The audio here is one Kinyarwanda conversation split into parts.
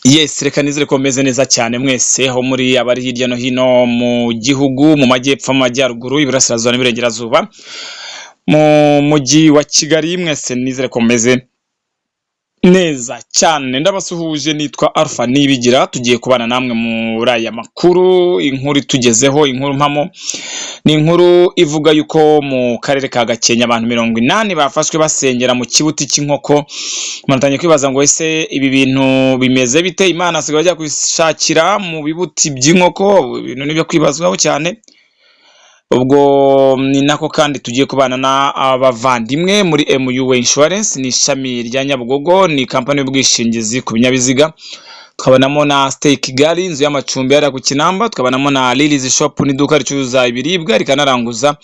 Yes, reka nizere ko meze neza cyane mwese aho muri abari hirya no hino mu gihugu mu majyepfo, mu majyaruguru, iburasirazuba n'iburengerazuba, mu mujyi wa Kigali mwese nizere ko meze neza cyane. Ndabasuhuje, nitwa Alpha Nibigira, tugiye kubana namwe muri aya makuru. Inkuru itugezeho, inkuru mpamo, ni inkuru ivuga yuko mu karere ka Gakenke abantu 80 bafashwe basengera mu kibuti cy'inkoko. Mutanye kwibaza ngo ese ibi bintu bimeze bite? Imana asigaye ajya kwishakira mu bibuti by'inkoko? Ibintu nibyo kwibazwaho cyane. Ubwo ni nako kandi tugiye kubana na abavandimwe muri MUA Insurance, ni ishami rya Nyabugogo, ni kampani y'ubwishingizi ku binyabiziga. Twabonamo na Stay Kigali, inzu y'amacumbi yari ku Kinamba. Twabonamo na Lily's Shop, ni iduka ricuruza ibiribwa rikanaranguza,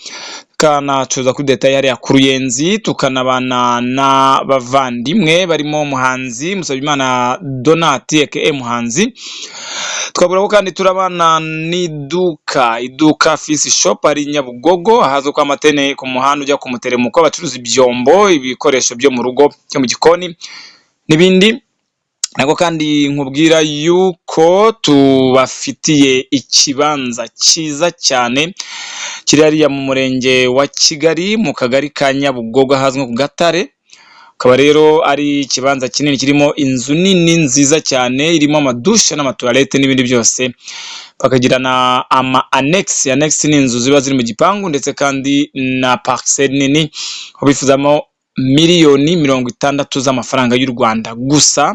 kanacuruza kuri detail yari ku Ruyenzi. Tukanabana na bavandimwe barimo umuhanzi Musabyimana Donati aka Muhanzi. Twaburaho kandi turabana iduka Fisi Shop ari Nyabugogo, ahazwi kwa Matene ku muhanda ujya ku Muteremuko, bacuruza ibyombo, ibikoresho byo mu rugo cyo mu gikoni n'ibindi. Nako kandi nkubwira yuko tubafitiye ikibanza cyiza cyane kiri hariya mu murenge wa Kigali mu kagari ka Nyabugogo, ahazwi ku Gatare. Akaba rero ari ikibanza kinini kirimo inzu nini nziza cyane, irimo amadushe n'amatoilette n'ibindi byose. Bakagira na annex ni inzu ziba ziri mu gipangu, ndetse kandi na parcelle nini ubifuzamo miliyoni 60 z'amafaranga y'u Rwanda gusa.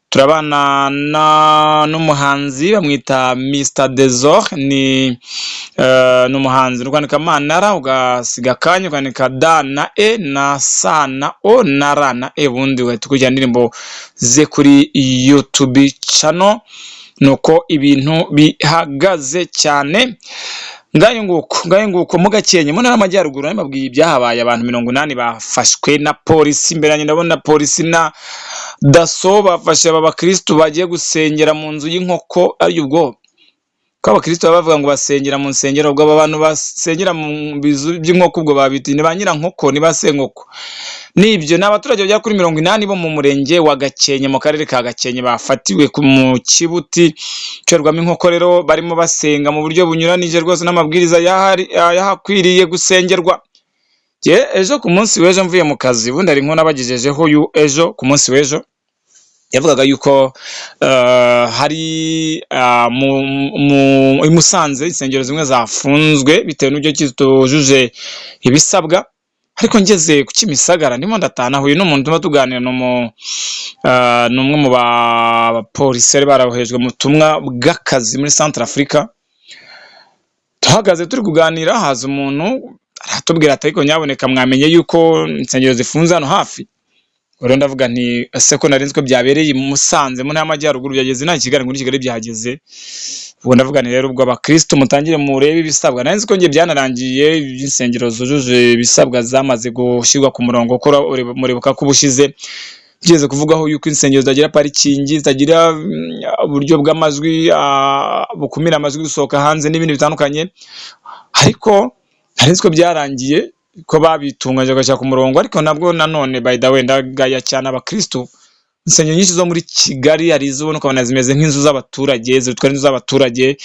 Turabana n'umuhanzi bamwita Mr Desor, ni n'umuhanzi urwandika Manara ugasiga kanya ukandika da na e na sa na o na ra na e, bundi uhita kujya indirimbo ze kuri YouTube channel. Nuko ibintu bihagaze cyane. Ngayo nguko mu Gakenke mu ntara y'Amajyaruguru, nababwiye ibyahabaye abantu 80 bafashwe na polisi. Imbere yanjye ndabona polisi na daso bafashe aba bakristo bagiye gusengera mu nzu y'inkoko. Ari ubwo ko abakristo bavuga ngo basengera mu nsengero, ubwo abantu basengera mu bizu by'inkoko ubwo babiti ni ba nyirankoko, ni ba senkoko. Nibyo n'abaturage bajya kuri 80 bo mu murenge wa Gakenke mu karere ka Gakenke bafatiwe mu kibuti cyerwamo inkoko. Rero barimo basenga mu buryo bunyuranije rwose n'amabwiriza yahakwiriye gusengerwa. Ejo ku munsi w'ejo mvuye mu kazi, bundi ari nkona bagijejeho ejo ku munsi w'ejo yavugaga yuko hari mu Musanze insengero zimwe zafunzwe bitewe n'ibyo kitujuje ibisabwa. Ariko ngeze ku Kimisagara ndimo ndatana huye n'umuntu tuma tuganira n'umwe mu bapolisi barahohejwe mu tumwa bw'akazi muri Central Africa. Tuhagaze turi kuganira, haza umuntu aratubwira ati ariko nyaboneka mwamenye yuko insengero zifunze hano hafi. Rero ndavuga nti ese ko narinzwe byabereye mu Musanze mu ntara y'Amajyaruguru byageze nta Kigali, ngo Kigali byahageze. Ubwo ndavuga nti rero ubwo abakristo mutangire murebe ibisabwa. Narinzi ko ngiye byanarangiye, insengero zujuje ibisabwa zamaze gushyirwa ku murongo. Ko muribuka ko ubushize byeze kuvugaho yuko insengero zagira parikingi, zagira uburyo bw'amajwi bukumira amajwi gusohoka hanze n'ibindi bitandukanye. Ariko narinzi ko byarangiye, ko babitunganya gashyira ku murongo. Ariko nabwo nanone by the way ndagaya cyane abakristo. Insengero nyinshi zo muri Kigali hari izo ubona ukabona zimeze nk'inzu z'abaturage, zitwara inzu z'abaturage,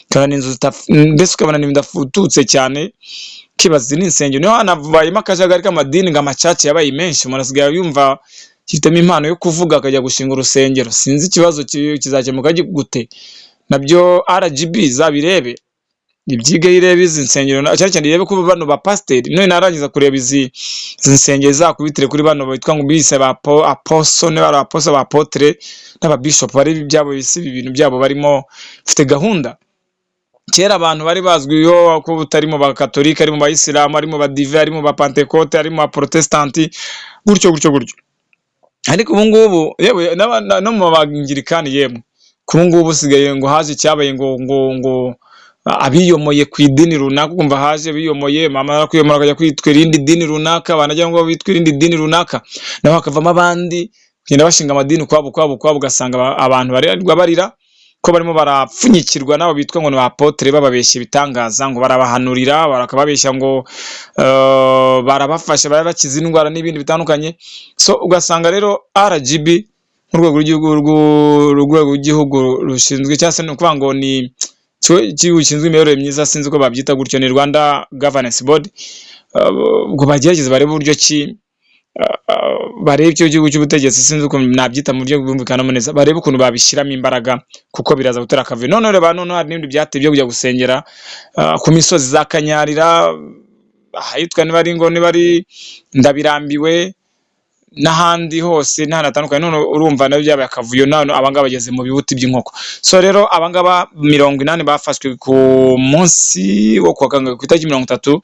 kandi inzu mbese ukabona n'ibidafututse cyane. Kibazi n'insengero niho hanabayemo akajagari k'amadini ngo amacaci yabaye menshi. Umuntu asigaye yumva gifitemo impano yo kuvuga akajya gushinga urusengero. Sinzi ikibazo kizakemuka gute. Nabyo RGB zabirebe, ibyige irebe izi nsengero cyane cyane irebe ko bano ba pasiteri none narangiza kureba izi nsengero zakubitire kuri bano bitwa ngo bise ba apostle n'aba apostle ba apotre n'aba bishop bari byabo bisi ibintu byabo barimo bifite gahunda. Kera abantu bari bazwiyo ko butarimo ba katolika, arimo ba Islam, arimo ba dive, arimo ba pentecote, arimo ba protestanti, gutyo. Ariko ubu ngubu yewe no mu bangirikani yemwe ku ngubu sigaye ngo haje cyabaye ngo abiyomoye ku idini runaka. Kumva haje biyomoye mama arakuyomora akajya kwitwa irindi dini runaka, banagira ngo bitwa irindi dini runaka, naho hakavamo abandi kugenda bashinga amadini kwabo ugasanga abantu barira ko barimo barapfunyikirwa nabo bitwa ngo ni apotre bababeshye bitangaza ngo barabahanurira, barakababeshya ngo barabafasha barabakiza indwara n'ibindi bitandukanye. So ugasanga rero RGB urwego rw'igihugu rushinzwe cyangwa se ni ukuvuga ngo ni ikigo gishinzwe imiyoborere myiza, sinzi uko babyita gutyo, ni Rwanda Governance Board. Ubwo bagerageza barebe uburyo ki barebe icyo gihugu cy'ubutegetsi, sinzi uko nabyita mu buryo bwumvikanamo neza, barebe ukuntu babishyiramo imbaraga kuko biraza gutera akavuyo. None reba, none hari n'ibindi byateye byo kujya gusengera ku misozi za Kanyarira, ahitwa niba ari Ndabirambiwe n'ahandi hose n'ahantu hatandukanye. None urumva nabyo byabaye akavuyo, none abangaba bageze mu bibuti by'inkoko. So rero abangaba 80 bafashwe ku munsi wo kwa Kangaga ku itariki 30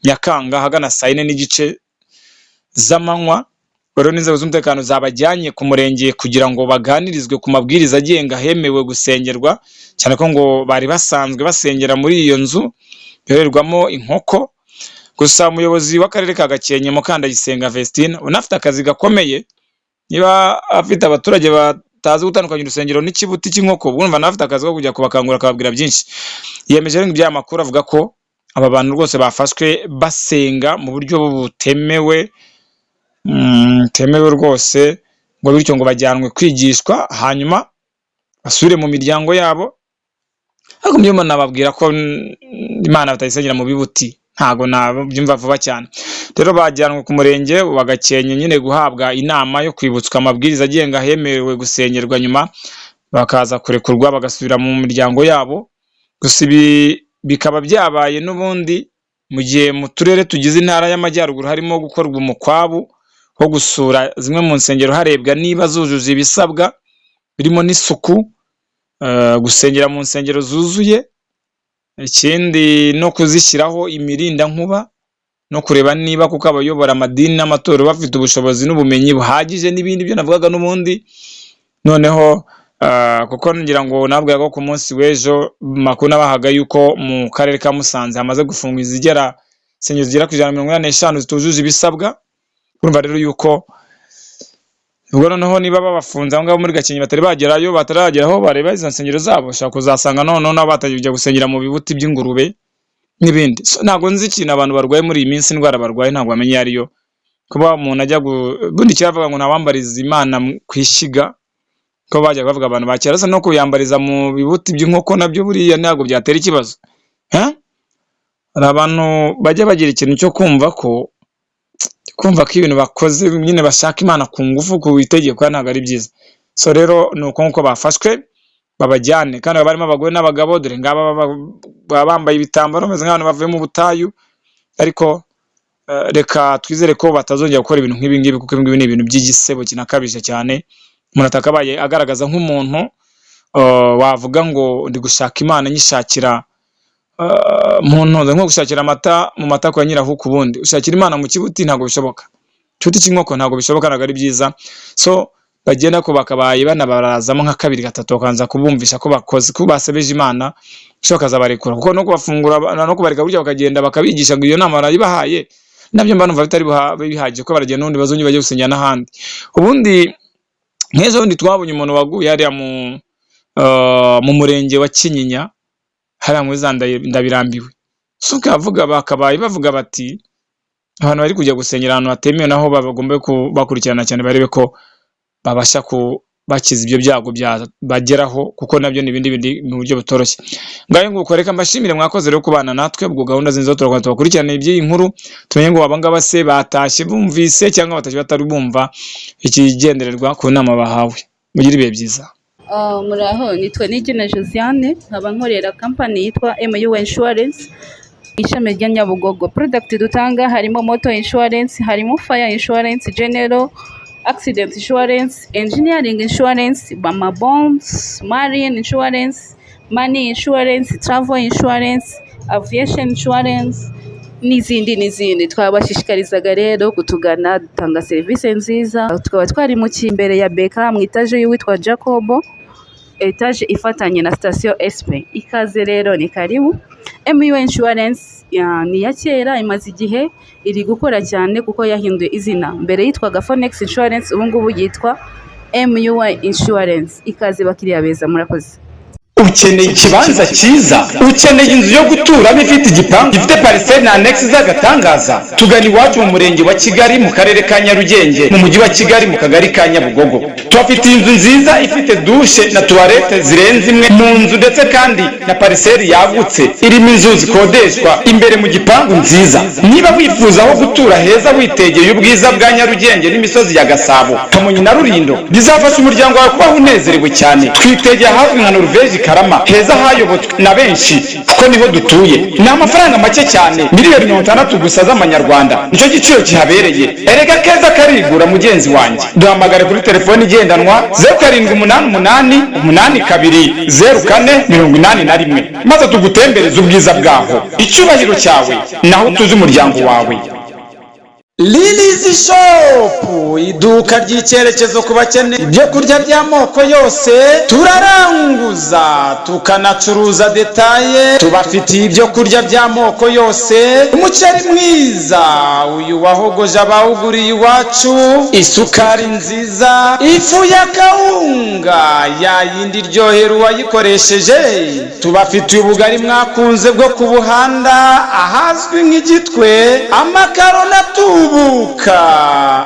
Nyakanga hagana saa 4 n'igice z'amanywa. Rero n'inzego z'umutekano zabajyanye ku murenge kugira ngo baganirizwe ku mabwiriza agenga hemewe gusengerwa, cyane ko ngo bari basanzwe basengera muri iyo nzu yorerwamo inkoko. Gusa umuyobozi w'akarere ka Gakenke Mukandayisenga Vestine unafite akazi gakomeye, niba afite abaturage batazi gutandukanya urusengero n'ikibuti cy'inkoko, bumva nafite akazi ko kujya kubakangura akababwira byinshi. Yemeje ngo ibya makuru avuga ko aba bantu rwose bafashwe basenga mu buryo butemewe rwose, ngo bityo ngo bajyanwe kwigishwa hanyuma basubire mu miryango yabo. Ariko mbyuma nababwira ko Imana batayisengera mu bibuti, ntago nabyumva vuba cyane. Rero bajyanwe ku murenge wa Gakenke nyine guhabwa inama yo kwibutswa amabwiriza agenga hemewe gusengerwa, nyuma bakaza kurekurwa bagasubira mu miryango yabo. Gusa ibi bikaba byabaye n'ubundi mu gihe mu turere tugize intara y'Amajyaruguru harimo gukorwa umukwabu wo gusura zimwe mu nsengero harebwa niba zujuje ibisabwa birimo n'isuku, gusengera mu nsengero zuzuye, ikindi no kuzishyiraho imirinda nkuba, no kureba niba kuko abayobora amadini n'amatorero bafite ubushobozi n'ubumenyi buhagije, n'ibindi byo navugaga n'ubundi. Noneho kuko ngira ngo nabwo ko ku munsi w'ejo makuru nabahaga yuko mu karere ka Musanze hamaze gufungwa insengero zigera ku 145 zitujuje ibisabwa. Urumva rero yuko ubwo noneho niba babafunze aho ngabo muri Gakenke batari bagerayo, batarageraho bareba izo nsengero zabo, ushaka kuzasanga none nabo batajya gusengera mu bibuti by'ingurube n'ibindi. Ntago nzi ikintu abantu barwaye muri iyi minsi, indwara barwaye ntago bamenye ariyo. Kuba umuntu ajya bundi cyavuga ngo nabambariza Imana kwishyiga, ko bajya bavuga abantu bakera no kuyambariza mu bibuti by'inkoko nabyo buriya ntago byatera ikibazo. Hari abantu bajya bagira ikintu cyo kumva ko ibintu bakoze nyine bashaka Imana ku ngufu ku itegeko ntago ari byiza. So rero nuko nkuko bafashwe babajyane, kandi barimo abagore n'abagabo, dore ngaba bambaye ibitambaro bameze nk'abantu bavuye mu butayu. Ariko reka twizere ko batazongera gukora ibintu nk'ibi ngibi, kuko ibi ngibi ni ibintu by'igisebo kinakabije cyane. Umuntu atakabaye agaragaza nk'umuntu wavuga ngo ndi gushaka Imana nyishakira muntu nko gushakira amata mu mata kwa nyiraho, ku bundi ushakira Imana mu kibuti ntago bishoboka, kibuti cy'inkoko ntago bishoboka, ntago ari byiza. So bagenda ko bakabaye banabarazamo nka 2-3 bakanza kubumvisha ko bakoze ko basebeje Imana, shoka zabarekura, kuko no kubafungura no kubareka burya bakagenda bakabigisha ngo iyo nama barayibahaye, nabyo mba numva bitari bihagije ko baragenda n'undi bazonye bajye gusengera n'ahandi. Ubundi nk'ejo bundi twabonye umuntu waguye hariya mu murenge wa Kinyinya hariya muri Ndabirambiwe. So kavuga bakabaye bavuga bati abantu bari kujya gusengera ahantu hatemewe naho bagombe kubakurikirana cyane, barebe ko babasha bakiza ibyo byago bageraho, kuko nabyo n'ibindi mu buryo butoroshye. Ngaye nguko reka mbashimire mwakoze rero kubana natwe ubwo gahunda zinzo turakurikirana iby'iyi nkuru, tumenye ngo abangaba se batashye bumvise cyangwa batashye batari bumva ikigendererwa ku nama bahawe. Mugire ibihe byiza. Muraho, nitwa Nigena Josiane, nkaba nkorera company yitwa MU Insurance ishami rya Nyabugogo. Product dutanga harimo motor insurance, harimo fire insurance, general accident insurance, engineering insurance, Bama bonds, marine insurance, money insurance, travel insurance, aviation insurance n'izindi. Twabashishikarizaga rero kutugana, dutanga serivisi nziza. Tukaba twari mu kimbere ya Beka mu etaje y'uwitwa Jacobo, etaje ifatanye na station SP. Ikaze rero, ni karibu. MU Insurance ni ya kera, imaze igihe iri gukora cyane kuko yahinduye izina. Mbere yitwaga Phoenix Insurance, ubu ngubu yitwa MU Insurance. Ikaze bakiriya beza, murakoze. ukeneye ikibanza cyiza, ukeneye inzu yo guturamo ifite igipangu gifite pariseri na annex z'agatangaza, tugana iwacu mu murenge wa Kigali mu karere ka Nyarugenge mu mujyi wa Kigali mu kagari ka Nyabugogo. Tubafitiye inzu nziza ifite dushe na tuwarete zirenze imwe mu nzu, ndetse kandi na pariseri yagutse irimo inzu zikodeshwa imbere mu gipangu nziza. Niba wifuza aho gutura heza witegeye ubwiza bwa Nyarugenge n'imisozi ya Gasabo, Kamonyi na Rulindo, bizafasha umuryango wawe kubaho unezerewe cyane. Twitegeye hafi nka Noruveje Karama, heza hayobotswe na benshi kuko niho dutuye. Ni amafaranga make cyane, miliyoni 60 gusa z'amanyarwanda, nicyo giciro kihabereye. Erega keza karigura mugenzi wanjye. Duhamagare kuri telefoni igendanwa 0788820481 maze tugutembereze ubwiza bwaho. Icyubahiro cyawe naho utuze umuryango wawe. Lilies Shop, iduka ry'icyerekezo ku bakeneye ibyo kurya by'amoko yose. Turaranguza tukanacuruza detaye, tubafitiye ibyo kurya by'amoko yose. Umuceri mwiza uyu wahogoje abawuguriye iwacu, isukari nziza, ifu ya kawunga ya yindi iryohera uwayikoresheje. Tubafitiye ubugari mwakunze bwo ku buhanda ahazwi nk'igitwe, amakaro na tubuka,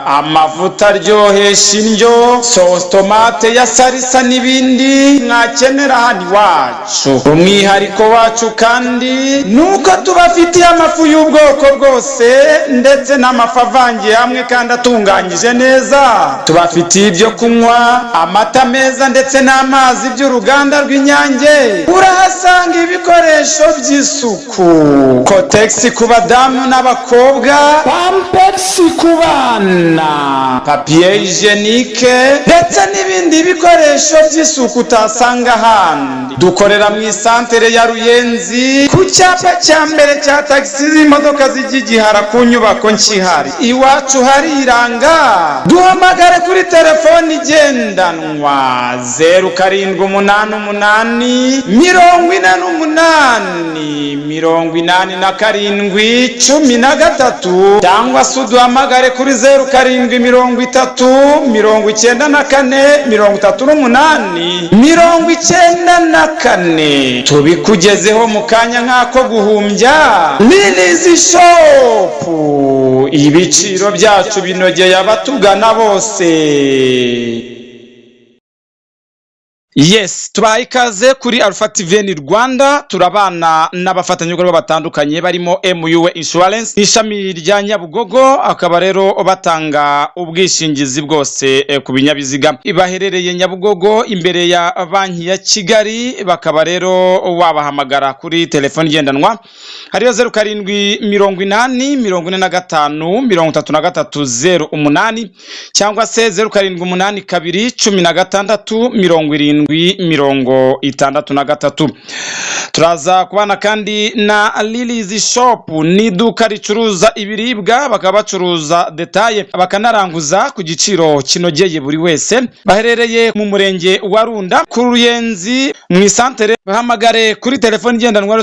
amavuta aryohesha indyo, sauce tomate ya salisa n'ibindi mwakenera hano iwacu. Umwihariko wacu kandi nuko tubafitiye amafu y'ubwoko bwose ndetse n'amafu avangiye hamwe kandi atunganyije neza. Tubafitiye ibyo kunywa, amata meza ndetse n'amazi by'uruganda rw'Inyange. Urahasanga ibikoresho by'isuku, Kotex ku badamu n'abakobwa, Pampers ku bana, papier hygienique ndetse n'ibindi bikoresho by'isuku utasanga ahandi. Dukorera mu isantere ya Ruyenzi ku cyapa cya mbere cya taxi z'imodoka zijya Gihara ku nyubako nshihari. Iwacu hariranga. Duhamagare kuri telefoni igendanwa 0788888713 cyangwa se uduhamagare kuri 0730343894 tubikugezeho mu kanya nk'ako guhumbya. Lilies Shop, ibiciro byacu binogeye abatugana bose. Yes, tubaha ikaze kuri Alpha TVN Rwanda. Turabana n'abafatanyabikorwa batandukanye barimo MUA Insurance, ishami rya Nyabugogo, akaba rero batanga ubwishingizi bwose ku binyabiziga. Baherereye Nyabugogo imbere ya banki ya Kigali. Bakaba rero wabahamagara kuri telefoni igendanwa hariyo 0780453308 cyangwa se 0782167063. Turaza kubana kandi na Lilies Shop, ni iduka ricuruza ibiribwa, bakaba bacuruza detaye, bakanaranguza ku giciro kinogeye buri wese. Baherereye mu murenge wa Runda ku Ruyenzi mu isantere. Bahamagare kuri telefoni igendanwa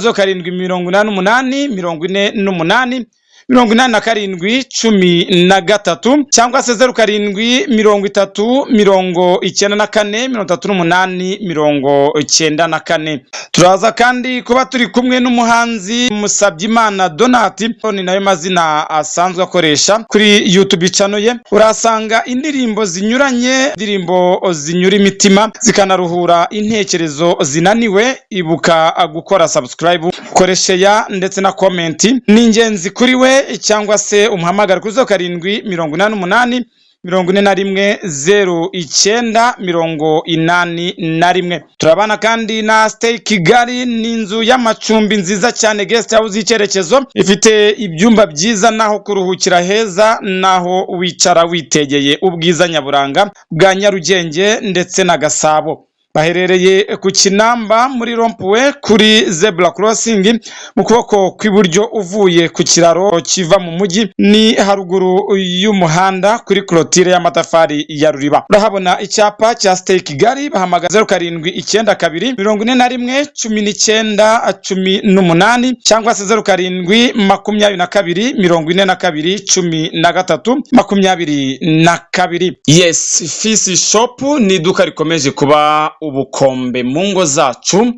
0788488713 cyangwa se 0730943894. Turaza kandi kuba turi kumwe n'umuhanzi Musabyimana Donati, ni nayo mazina asanzwe akoresha kuri YouTube channel ye. Urasanga indirimbo zinyuranye, indirimbo zinyura imitima zikanaruhura intekerezo zinaniwe. Ibuka gukora subscribe, koresha ya ndetse na comment, ni ingenzi kuri we. Cyangwa se umuhamagara kuri 0788410981. Turabana kandi na Stay Kigali, ni inzu y'amacumbi nziza cyane, guest house y'icyerekezo, ifite ibyumba byiza naho kuruhukira heza, naho wicara witegeye ubwiza nyaburanga bwa Nyarugenge ndetse na Gasabo. Baherereye ku Kinamba muri Rompuwe kuri Zebra Crossing, mu kuboko kw'iburyo uvuye ku kiraro kiva mu mujyi, ni haruguru y'umuhanda kuri clôture y'amatafari ya Ruriba. Urahabona icyapa cya Stay Kigali. Bahamagara 07921918 cyangwa se 0722421322. Yes, Fisi Shop ni iduka rikomeje kuba ubukombe mu ngo zacu.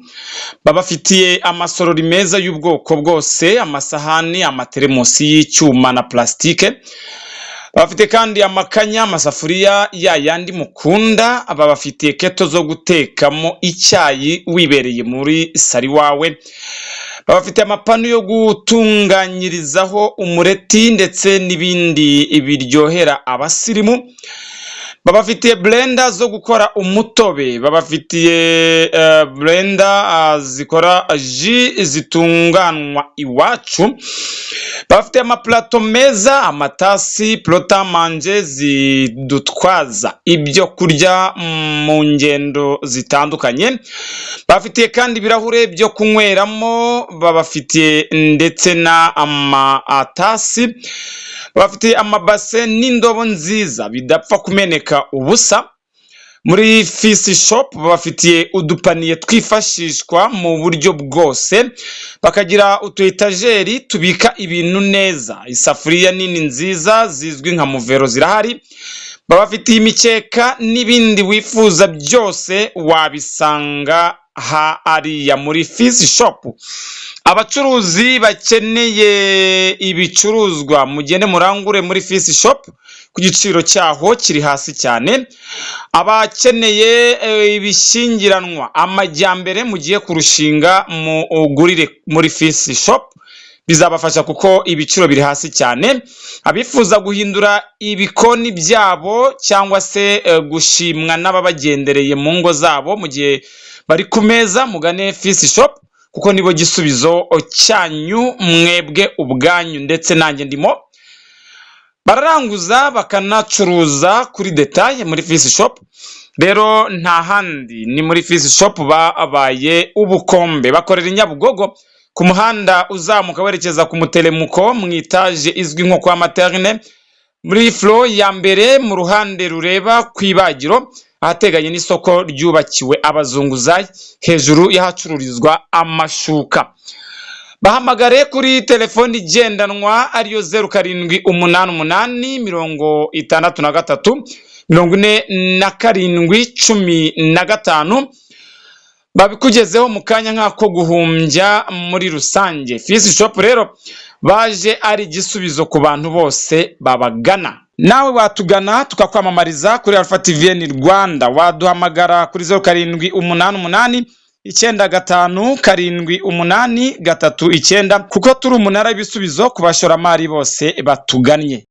Babafitiye amasorori meza y'ubwoko bwose, amasahani, amateremusi y'icyuma na plastike. Babafite kandi amakanya, amasafuriya ya yandi mukunda. Babafitiye keto zo gutekamo icyayi wibereye muri sari wawe. Babafite amapanu yo gutunganyirizaho umureti ndetse n'ibindi biryohera abasirimu. Babafitiye blender zo gukora umutobe. Babafitiye blender zikora ji zitunganwa iwacu. Babafitiye amaplato meza, amatasi, plota manje zidutwaza ibyo kurya mu ngendo zitandukanye. Babafitiye kandi ibirahure byo kunyweramo. Babafitiye ndetse na amatasi. Babafitiye amabase n'indobo nziza bidapfa kumeneka ubusa. Muri Fisi Shop babafitiye udupaniye twifashishwa mu buryo bwose. Bakagira utu etajeri tubika ibintu neza. Isafuriya nini nziza zizwi nka muvero zirahari. Babafitiye imikeka n'ibindi wifuza byose wabisanga hariya muri Fisi Shop. Abacuruzi bakeneye ibicuruzwa mugende murangure muri Fisi Shop ku giciro cyaho kiri hasi cyane. Abakeneye ibishingiranwa amajyambere mugiye kurushinga mu ugurire muri Fisi Shop, bizabafasha kuko ibiciro biri hasi cyane. Abifuza guhindura ibikoni byabo cyangwa se gushimwa n'ababagendereye mu ngo zabo mu gihe bari ku meza, mugane Fisi Shop kuko nibo gisubizo cyanyu mwebwe ubwanyu ndetse nanjye ndimo. Bararanguza bakanacuruza kuri detail muri Fisi Shop. Rero nta handi ni muri Fisi Shop babaye ubukombe. Bakorera i Nyabugogo ku muhanda uzamuka werekeza ku mutelemuko mu itaje izwi nko kwa Materne, muri floor ya mbere mu ruhande rureba kwibagiro ahateganye n'isoko ryubakiwe abazunguzayi hejuru yahacururizwa amashuka. Bahamagare kuri telefoni igendanwa ariyo 0788 babikugezeho mu kanya nk'ako guhumbya muri rusange. Fisi Shop rero baje ari igisubizo ku bantu bose babagana. Nawe watugana tukakwamamariza kuri Alpha TVN Rwanda. Waduhamagara kuri 0788 95 78 39 kuko turi umunara w'ibisubizo ku bashoramari bose batugannye.